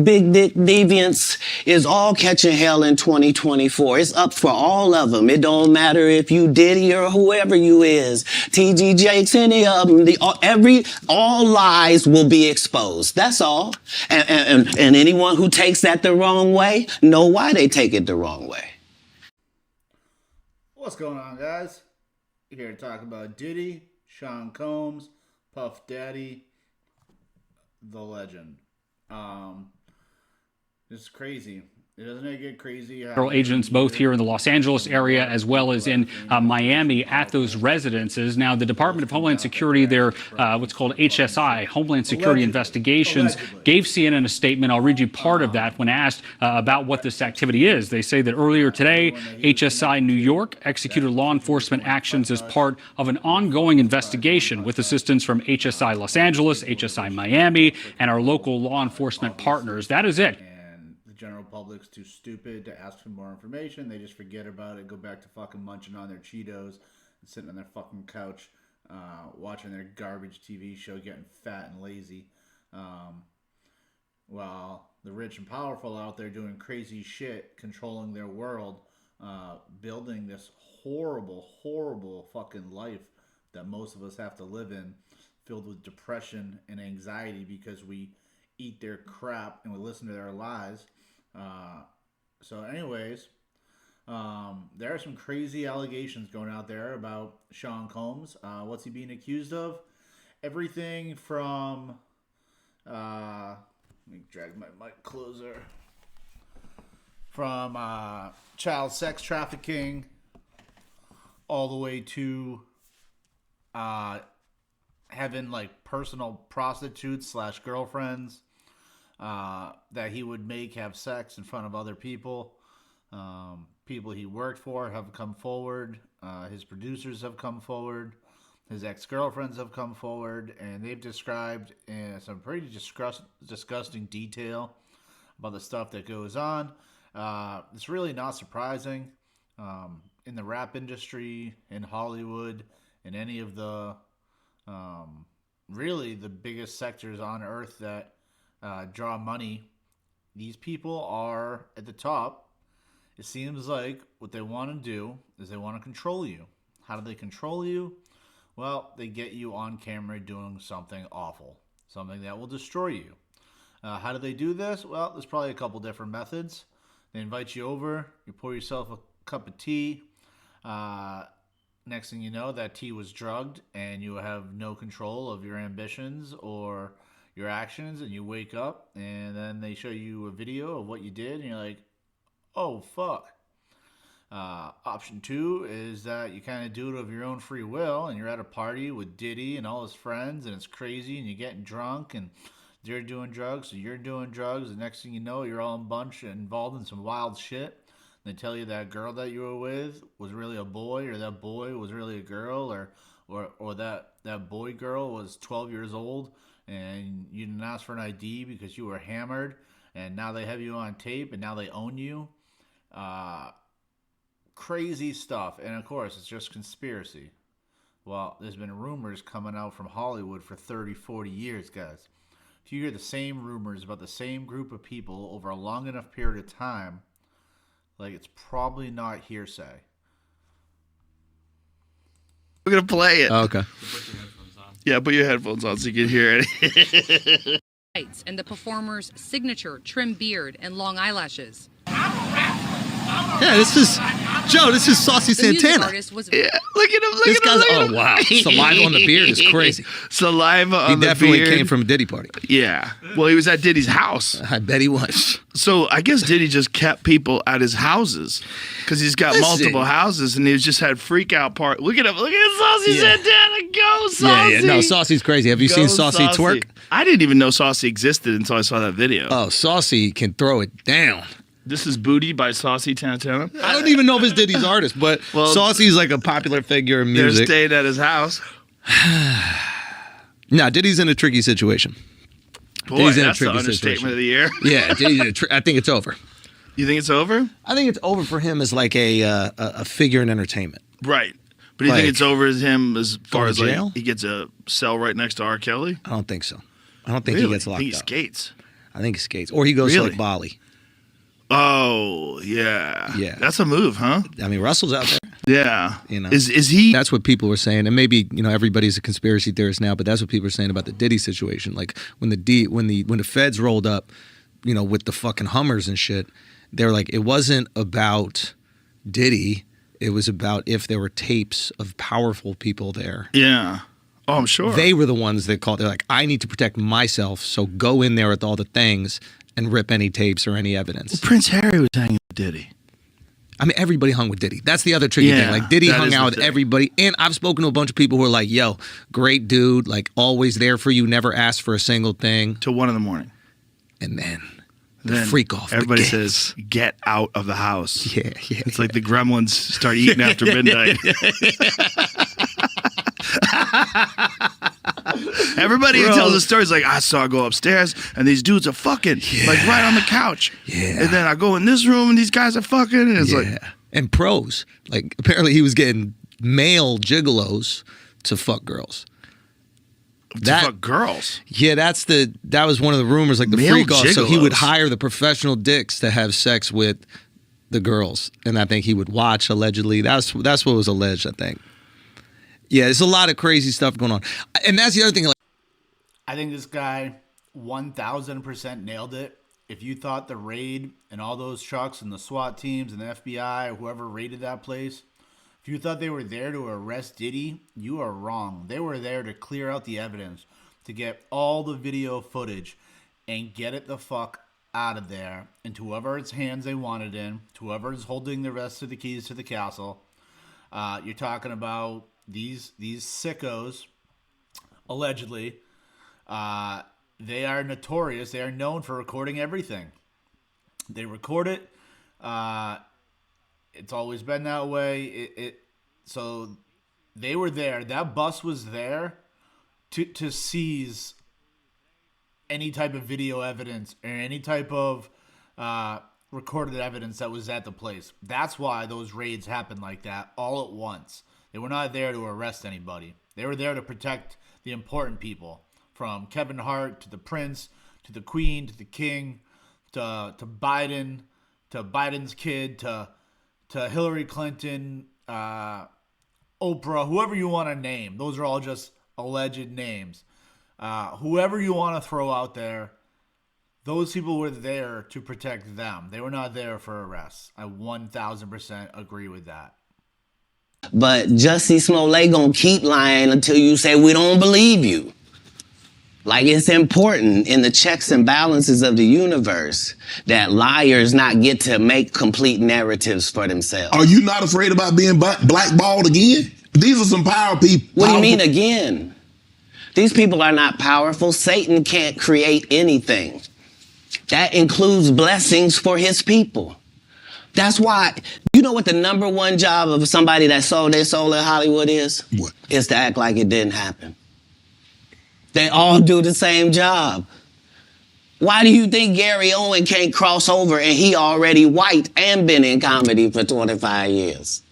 big dick deviants is all catching hell in 2024. It's up for all of them. It don't matter if you Diddy or whoever you is, TG Jakes, any of them. All lies will be exposed. That's all. And anyone who takes that the wrong way, know why they take it the wrong way. What's going on, guys? We're here to talk about Diddy, Sean Combs, Puff Daddy, the legend. It's crazy. Doesn't it get crazy? Federal agents both here in the Los Angeles area as well as in Miami at those residences. Now, the Department of Homeland Security, their what's called HSI, Homeland Security Investigations, gave CNN a statement. I'll read you part of that when asked about what this activity is. They say that earlier today, HSI New York executed law enforcement actions as part of an ongoing investigation with assistance from HSI Los Angeles, HSI Miami, and our local law enforcement partners. That is it. General public's too stupid to ask for more information. They just forget about it, go back to fucking munching on their Cheetos and sitting on their fucking couch watching their garbage TV show, getting fat and lazy, while the rich and powerful out there doing crazy shit, controlling their world, building this horrible fucking life that most of us have to live in, filled with depression and anxiety because we eat their crap and we listen to their lies. So anyways, there are some crazy allegations going out there about Sean Combs. What's he being accused of? Everything from, let me drag my mic closer, from child sex trafficking all the way to having like personal prostitutes / girlfriends that he would make have sex in front of other people. People he worked for have come forward. His producers have come forward. His ex-girlfriends have come forward, and they've described in some pretty disgusting detail about the stuff that goes on. It's really not surprising. In the rap industry, in Hollywood, in any of the really the biggest sectors on earth that draw money, these people are at the top. It seems like what they want to do is they want to control you. How do they control you? Well, they get you on camera doing something awful, something that will destroy you. How do they do this? Well, there's probably a couple different methods. They invite you over, you pour yourself a cup of tea. Next thing you know, that tea was drugged and you have no control of your ambitions or your actions, and you wake up and then they show you a video of what you did and you're like, oh fuck. Option 2 is that you kind of do it of your own free will and you're at a party with Diddy and all his friends and it's crazy and you're getting drunk and they're doing drugs and you're doing drugs. The next thing you know, you're all in a bunch involved in some wild shit. They tell you that girl that you were with was really a boy, or that boy was really a girl, or that boy girl was 12 years old and you didn't ask for an ID because you were hammered, and now they have you on tape and now they own you. Crazy stuff. And of course, it's just conspiracy. Well, there's been rumors coming out from Hollywood for 30, 40 years, guys. If you hear the same rumors about the same group of people over a long enough period of time, like, it's probably not hearsay. We're going to play it. Oh, okay. Yeah, put your headphones on so you can hear it. And the performer's signature trim beard and long eyelashes. Yeah, this is Joe. This is Saucy Santana. Yeah, look at him. This guy's wow. Saliva on the beard is crazy. Saliva on the beard. He definitely came from a Diddy party. Yeah. Well, he was at Diddy's house. I bet he was. So I guess Diddy just kept people at his houses because he's got multiple houses, and he just had freak out part. Look at him. Look at Saucy Santana. Go, Saucy. Yeah. No, Saucy's crazy. Have you seen Saucy twerk? I didn't even know Saucy existed until I saw that video. Oh, Saucy can throw it down. This is Booty by Saucy Santana. I don't even know if it's Diddy's artist, but Saucy's like a popular figure in music. They're staying at his house. No, Diddy's in a tricky situation. Boy, that's the understatement of the year. Yeah, I think it's over. You think it's over? I think it's over for him as like a figure in entertainment. Right. But do you think it's over as him as far as jail? Like he gets a cell right next to R. Kelly? I don't think so. I don't think he gets locked up. I think he skates. I think he skates. Or he goes to like Bali. Oh, yeah. Yeah. That's a move, huh? I mean, Russell's out there. Yeah. You know, is he? That's what people were saying, and maybe everybody's a conspiracy theorist now, but that's what people are saying about the Diddy situation. Like when the feds rolled up, with the fucking Hummers and shit, they were like, it wasn't about Diddy, it was about if there were tapes of powerful people there. Yeah. Oh, I'm sure. They were the ones that called. They're like, I need to protect myself, so go in there with all the things and rip any tapes or any evidence. Well, Prince Harry was hanging with Diddy. I mean, everybody hung with Diddy. That's the other tricky thing. Like, Diddy hung out with everybody. And I've spoken to a bunch of people who are like, yo, great dude, like, always there for you, never asked for a single thing. Till 1 a.m. And then freak off. Everybody says, get out of the house. Yeah. It's like the gremlins start eating after midnight. Everybody who tells the stories like, I saw I go upstairs and these dudes are fucking like right on the couch. Yeah. And then I go in this room and these guys are fucking, and it's like, and pros. Like, apparently he was getting male gigolos to fuck girls. Fuck girls. Yeah, that was one of the rumors, like the Male freak off. So he would gigolos. hire the professional dicks to have sex with the girls, and I think he would watch allegedly. That's what was alleged, I think. Yeah, there's a lot of crazy stuff going on, and that's the other thing. Like, I think this guy 1,000% nailed it. If you thought the raid and all those trucks and the SWAT teams and the FBI or whoever raided that place, if you thought they were there to arrest Diddy, you are wrong. They were there to clear out the evidence, to get all the video footage and get it the fuck out of there into whoever's hands they want it in, to whoever's holding the rest of the keys to the castle. You're talking about these sickos, allegedly. They are notorious. They are known for recording everything. They record it. It's always been that way. So they were there. That bus was there to seize any type of video evidence or any type of recorded evidence that was at the place. That's why those raids happened like that all at once. They were not there to arrest anybody. They were there to protect the important people, from Kevin Hart to the Prince to the Queen to the King to Biden to Biden's kid to Hillary Clinton, Oprah, whoever you want to name. Those are all just alleged names. Whoever you want to throw out there, those people were there to protect them. They were not there for arrests. I 1,000% agree with that. But Jussie Smollett gonna keep lying until you say we don't believe you. Like, it's important in the checks and balances of the universe that liars not get to make complete narratives for themselves. Are you not afraid about being blackballed again? These are some power people. What do you mean again? These people are not powerful. Satan can't create anything. That includes blessings for his people. That's why, you know what the number one job of somebody that sold their soul in Hollywood is? What? Is to act like it didn't happen. They all do the same job. Why do you think Gary Owen can't cross over and he already white and been in comedy for 25 years?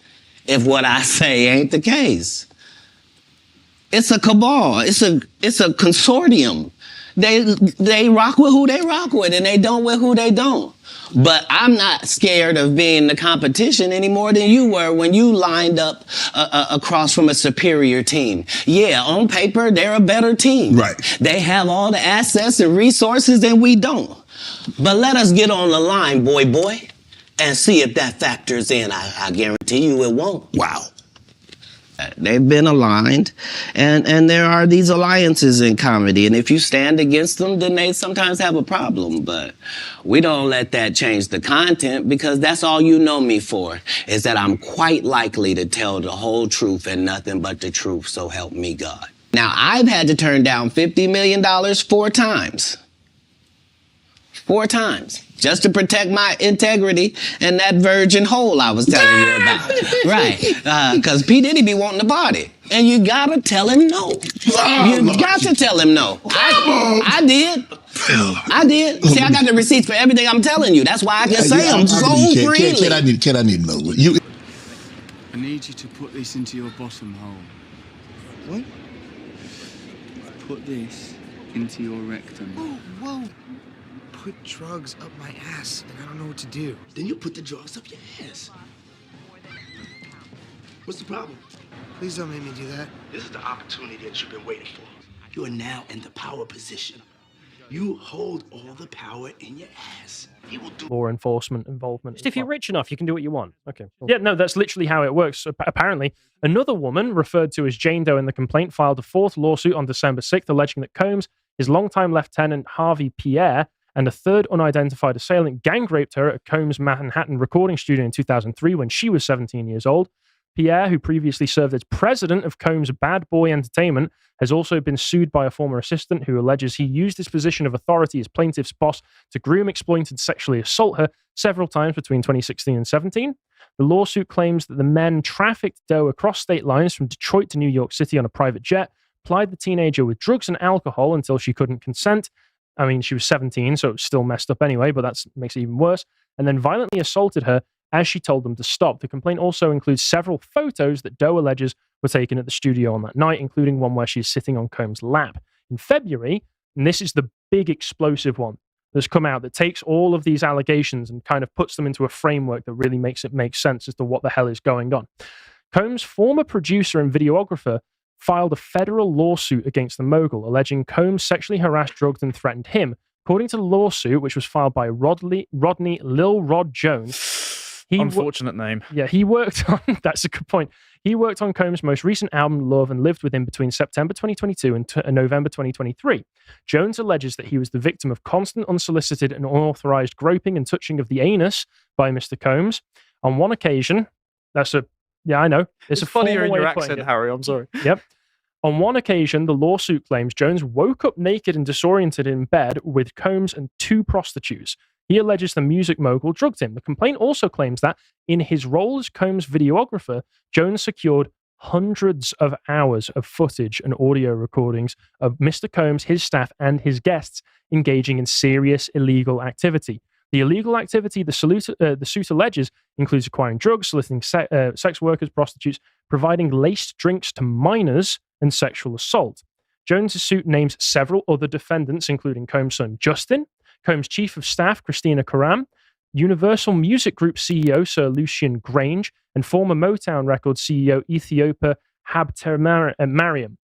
If what I say ain't the case. It's a cabal. It's a consortium. They rock with who they rock with and they don't with who they don't. But I'm not scared of being the competition any more than you were when you lined up across from a superior team. Yeah, on paper, they're a better team. Right. They have all the assets and resources and we don't. But let us get on the line, boy, and see if that factors in. I guarantee you it won't. Wow. They've been aligned, and there are these alliances in comedy, and if you stand against them, then they sometimes have a problem, but we don't let that change the content, because that's all you know me for, is that I'm quite likely to tell the whole truth and nothing but the truth, so help me God. Now, I've had to turn down $50 million 4 times. 4 times. Just to protect my integrity and that virgin hole I was telling you about. Right. Because P. Diddy be wanting to party. And you gotta tell him no. You got to tell him no. I did. I did. See, I got the receipts for everything I'm telling you. That's why I can say them so freely. Kid, I need to know. I need you to put this into your bottom hole. What? Put this into your rectum. Whoa. put drugs up my ass, and I don't know what to do. Then you put the drugs up your ass. What's the problem? Please don't make me do that. This is the opportunity that you've been waiting for. You are now in the power position. You hold all the power in your ass. He will do law enforcement involvement. Just if you're rich enough, you can do what you want. Okay. Cool. Yeah, no, that's literally how it works. Apparently, another woman, referred to as Jane Doe in the complaint, filed a fourth lawsuit on December 6th, alleging that Combs, his longtime lieutenant Harvey Pierre, and a third unidentified assailant gang raped her at Combs' Manhattan recording studio in 2003 when she was 17 years old. Pierre, who previously served as president of Combs' Bad Boy Entertainment, has also been sued by a former assistant who alleges he used his position of authority as plaintiff's boss to groom, exploit, and sexually assault her several times between 2016 and 17. The lawsuit claims that the men trafficked Doe across state lines from Detroit to New York City on a private jet, plied the teenager with drugs and alcohol until she couldn't consent. I mean, she was 17, so it was still messed up anyway, but that makes it even worse. And then violently assaulted her as she told them to stop. The complaint also includes several photos that Doe alleges were taken at the studio on that night, including one where she's sitting on Combs' lap. In February, and this is the big explosive one that's come out that takes all of these allegations and kind of puts them into a framework that really makes it make sense as to what the hell is going on. Combs' former producer and videographer filed a federal lawsuit against the mogul, alleging Combs sexually harassed, drugged, and threatened him. According to the lawsuit, which was filed by Rodney Lil Rod Jones, unfortunate name. Yeah, he worked on, that's a good point. He worked on Combs' most recent album, Love, and lived with him between September 2022 and November 2023. Jones alleges that he was the victim of constant, unsolicited, and unauthorized groping and touching of the anus by Mr. Combs. On one occasion, yeah, I know. It's a funnier in your accent, Harry. I'm sorry. Yep. On one occasion, the lawsuit claims Jones woke up naked and disoriented in bed with Combs and two prostitutes. He alleges the music mogul drugged him. The complaint also claims that, in his role as Combs' videographer, Jones secured hundreds of hours of footage and audio recordings of Mr. Combs, his staff, and his guests engaging in serious illegal activity. The illegal activity the suit alleges includes acquiring drugs, soliciting sex workers, prostitutes, providing laced drinks to minors, and sexual assault. Jones' suit names several other defendants, including Combs' son Justin, Combs' chief of staff Christina Karam, Universal Music Group CEO Sir Lucian Grange, and former Motown Records CEO Ethiopia Mariam.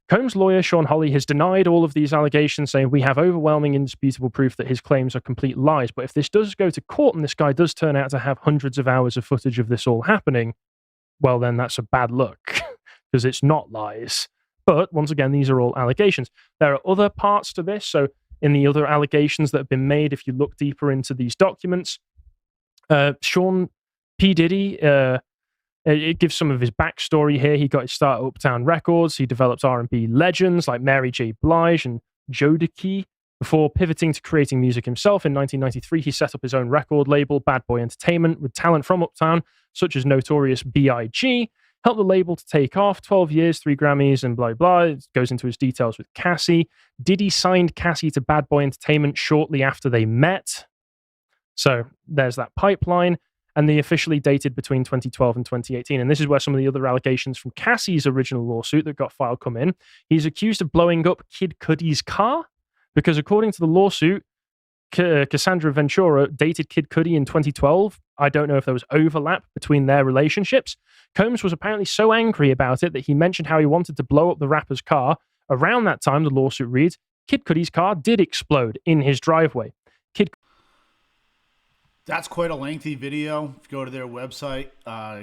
Combs' lawyer Sean Holley has denied all of these allegations, saying we have overwhelming indisputable proof that his claims are complete lies. But if this does go to court and this guy does turn out to have hundreds of hours of footage of this all happening, well, then that's a bad look because it's not lies. But once again, these are all allegations. There are other parts to this. So in the other allegations that have been made, if you look deeper into these documents, Sean P. Diddy, it gives some of his backstory here. He got his start at Uptown Records. He developed R&B legends like Mary J. Blige and Jodeci. Before pivoting to creating music himself, in 1993, he set up his own record label, Bad Boy Entertainment, with talent from Uptown, such as Notorious B.I.G., helped the label to take off, 12 years, 3 Grammys, and blah, blah. It goes into his details with Cassie. Diddy signed Cassie to Bad Boy Entertainment shortly after they met. So there's that pipeline. And they officially dated between 2012 and 2018. And this is where some of the other allegations from Cassie's original lawsuit that got filed come in. He's accused of blowing up Kid Cudi's car because according to the lawsuit, Cassandra Ventura dated Kid Cudi in 2012. I don't know if there was overlap between their relationships. Combs was apparently so angry about it that he mentioned how he wanted to blow up the rapper's car. Around that time, the lawsuit reads, Kid Cudi's car did explode in his driveway. That's quite a lengthy video. If you go to their website,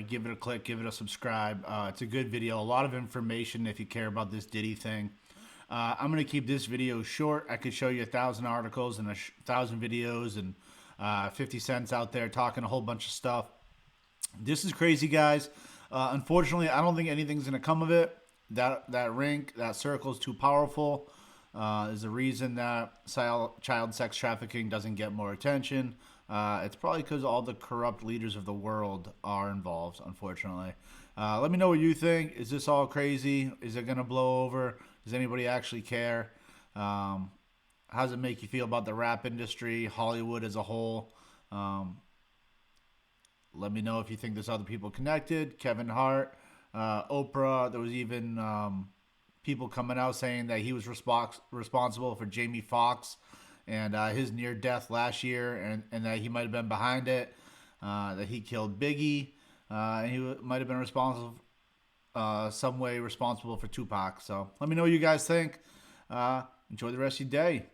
give it a click, give it a subscribe. It's a good video. A lot of information if you care about this Diddy thing. I'm going to keep this video short. I could show you 1,000 articles and 1,000 videos and 50 cents out there talking a whole bunch of stuff. This is crazy, guys. Unfortunately, I don't think anything's going to come of it. That rink, that circle is too powerful. There's a reason that child sex trafficking doesn't get more attention. It's probably because all the corrupt leaders of the world are involved, unfortunately. Let me know what you think. Is this all crazy? Is it going to blow over? Does anybody actually care? How does it make you feel about the rap industry, Hollywood as a whole? Let me know if you think there's other people connected. Kevin Hart, Oprah. There was even people coming out saying that he was responsible for Jamie Foxx and his near death last year, and that he might have been behind it, that he killed Biggie, and he might have been responsible, some way responsible for Tupac. So let me know what you guys think. Enjoy the rest of your day.